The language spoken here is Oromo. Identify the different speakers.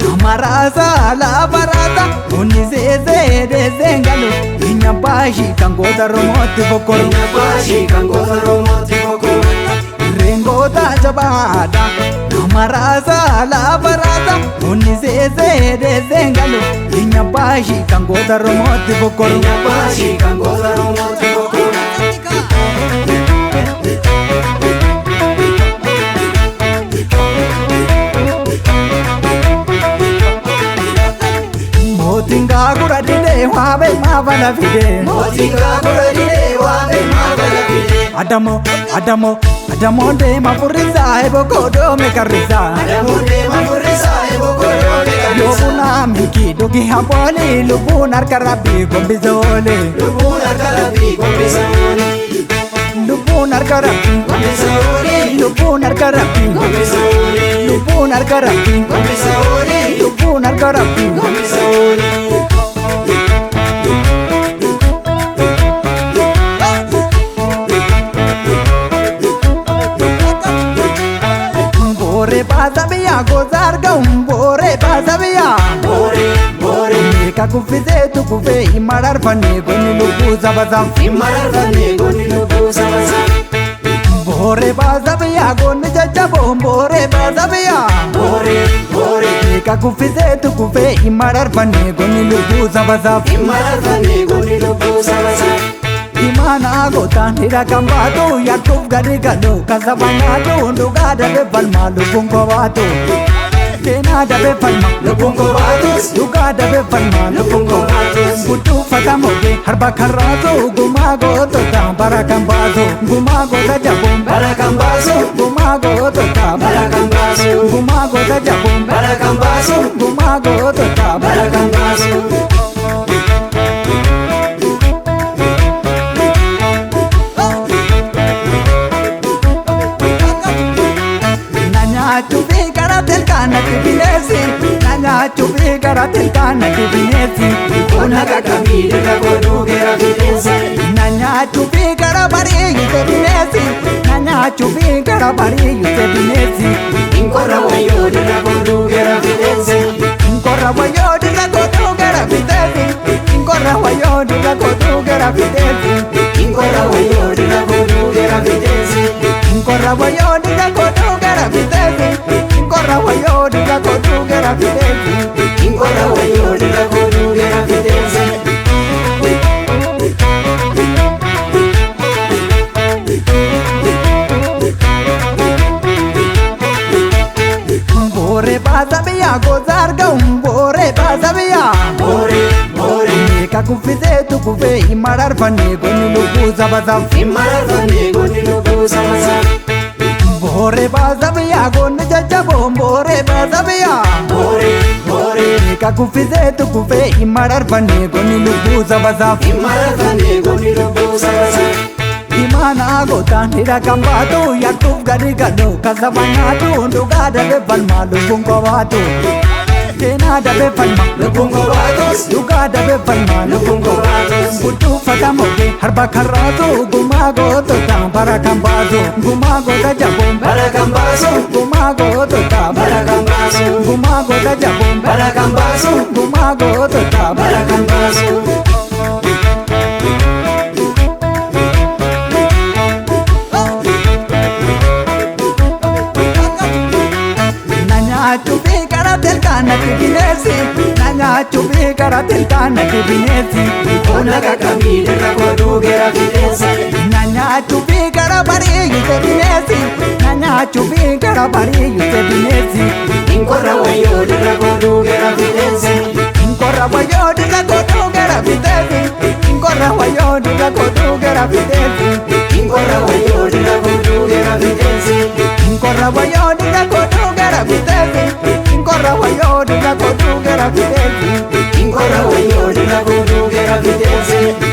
Speaker 1: Namarasa la barata Unizeze dezengalo Inya bashi kangota romoti fokoro
Speaker 2: Inya bashi kangota romoti fokoro
Speaker 1: Rengota jabada Namarasa la barata Unizeze dezengalo Inya bashi kangota romoti fokoro
Speaker 2: Inya bashi kangota romoti fokoro
Speaker 1: Motinga kuradile wabe mavala fide
Speaker 2: Motinga kuradile wabe mavala fide
Speaker 1: Adamo de mapurisa ebo kodo mekarisa
Speaker 2: Adamo de mapurisa ebo kodo mekarisa
Speaker 1: Lubuna miki dogi hapoli lubunar karabi gombizole
Speaker 2: Lubunar karabi gombizole
Speaker 1: Lubunar karabi
Speaker 2: gombizole
Speaker 1: Lubunar karabi
Speaker 2: gombizole
Speaker 1: Lubunar karabi
Speaker 2: gombizole
Speaker 1: Lubunar karabi
Speaker 2: gombizole
Speaker 1: Bore pasabia gozar bore pasabia
Speaker 2: Bore
Speaker 1: Meka kufite tu kufe imarar fane goni lubu zabazam
Speaker 2: Imarar fane goni lubu zabazam
Speaker 1: Bore pasabia goni jajabo bore pasabia
Speaker 2: Bore
Speaker 1: Meka kufite tu kufe imarar fane goni lubu zabazam
Speaker 2: Imarar fane goni lubu zabazam
Speaker 1: Imana gota nira kambatu yakuf gadi gado kasabana tu nduga dabe palma lubungo watu Kena dabe palma
Speaker 2: lubungo watus
Speaker 1: Duga dabe palma
Speaker 2: lubungo watus
Speaker 1: Butu fatamoge harba kharrazo gumago tota barakambazo gumago da jabum
Speaker 2: barakambazo
Speaker 1: gumago tota
Speaker 2: barakambazo
Speaker 1: gumago da jabum
Speaker 2: barakambazo
Speaker 1: gumago tota
Speaker 2: barakambazo
Speaker 1: Chupi karatel kana kibinesi Nanya chupi karatel kana kibinesi
Speaker 2: Una kakamire kakodu gera fidense
Speaker 1: Nanya chupi karabari yute binesi Nanya chupi karabari yute binesi
Speaker 2: Inkora wayo de kakodu gera fidense
Speaker 1: Inkora wayo de kakodu gera fidense Inkora wayo de kakodu gera fidense
Speaker 2: Inkora wayo de kakodu gera fidense
Speaker 1: Inkora wayo de kakodu gera fidense Inkora wayo de kakodu gera fidense
Speaker 2: Inkora wayo de kakodu gera fidense
Speaker 1: Bore pasabia gozar bore pasabia
Speaker 2: Bore
Speaker 1: Meka kufite tu kufe imarar fane goni lubu zabazam
Speaker 2: Imarar fane goni lubu zabazam
Speaker 1: Bore pasabia goni jajabo bore pasabia
Speaker 2: Bore
Speaker 1: Meka kufite tu kufe imarar fane goni lubu zabazam
Speaker 2: Imarar fane goni lubu zabazam
Speaker 1: Imana gota nira kambatu yakuf gadi gado kasabana tu nduga dabe palma lubungo watu Kena dabe palma
Speaker 2: lubungo watus
Speaker 1: Duga dabe palma
Speaker 2: lubungo watus
Speaker 1: Butu fatamoge harba kharrazo gumago tota barakambazo gumago da jabum
Speaker 2: barakambazo
Speaker 1: gumago tota
Speaker 2: barakambazo
Speaker 1: gumago da jabum
Speaker 2: barakambazo
Speaker 1: gumago tota
Speaker 2: barakambazo
Speaker 1: Nanya chupi karatel kana kibinesi Nanya chupi karatel kana kibinesi
Speaker 2: Una kakamire kakodu gera fidense
Speaker 1: Nanya chupi karabari yute binesi Nanya chupi karabari yute binesi
Speaker 2: Inkora wayo de kakodu gera fidense
Speaker 1: Inkora wayo de kakodu gera fidense Inkora wayo de kakodu gera fidense
Speaker 2: Inkora wayo de kakodu gera fidense
Speaker 1: Inkora wayo de kakodu gera fidense Inkora wayo de kakodu gera fidense
Speaker 2: Inkora wayo de kakodu gera fidense